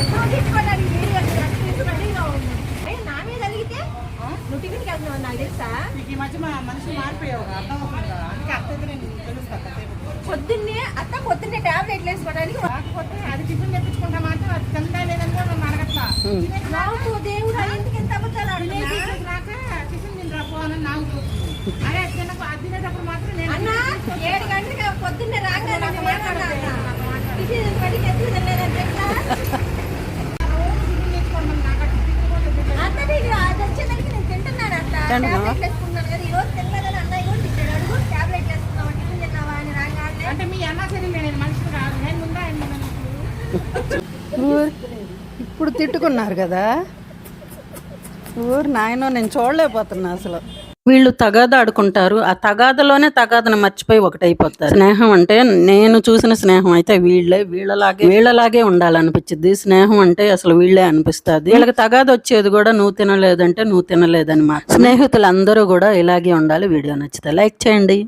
ఎంతో తిట్టుకున్నాడు ఈ వీడియో రెడీగా ఉంది. నా మీద అలిగితే నువ్వు టిఫిన్కి వెళ్తున్నావు నాకు తెలుసా. ఈ మధ్య మా మనిషి మారిపోయావు అర్థం అవుతుంది కదా, అందుకే అత్త అయితే నేను తెలుస్తా. పొద్దున్నే టాబ్లెట్లు వేసుకోవడానికి కాకపోతే అది టిఫిన్ తెప్పించుకుంటా మాత్రం అది తిందా లేదని కూడా నన్ను అడగట్లా. నాకు దేవుడు ఎందుకు ఎంత అబద్ధాలు రాక టిఫిన్ తింటా పోవాలని నాకు అదే తినకు అది తినేటప్పుడు మాత్రం నేను అన్న 7 గంటలకు పొద్దున్నే రాగానే టిఫిన్ పడి ఎత్తుకు తినలేదంటే అది వచ్చేదానికి నేను తింటున్నాను అట్లా టాబ్లెట్లు వేసుకున్నాను కదా. ఈ రోజు తినలేదని అన్నయ్య కూడా తిట్టాడు. అడుగు టాబ్లెట్లు వేసుకున్నావు టిఫిన్ తిన్నావా అని రాగానే. అంటే మీ అన్న సరే నేను మనిషిని కాదు, నేను ముందా ఇప్పుడు తిట్టుకున్నారు కదా ఊరు నాయనో, నేను చూడలేకపోతున్నా అసలు. వీళ్ళు తగాద ఆడుకుంటారు, ఆ తగాదలోనే తగాదను మర్చిపోయి ఒకటైపోతారు. స్నేహం అంటే నేను చూసిన స్నేహం అయితే వీళ్ళలాగే ఉండాలనిపించింది. స్నేహం అంటే అసలు వీళ్ళే అనిపిస్తుంది. వీళ్ళకి తగాద వచ్చేది కూడా నువ్వు తినలేదంటే నువ్వు తినలేదని మాట. స్నేహితులందరూ కూడా ఇలాగే ఉండాలి. వీడియో నచ్చితే లైక్ చేయండి.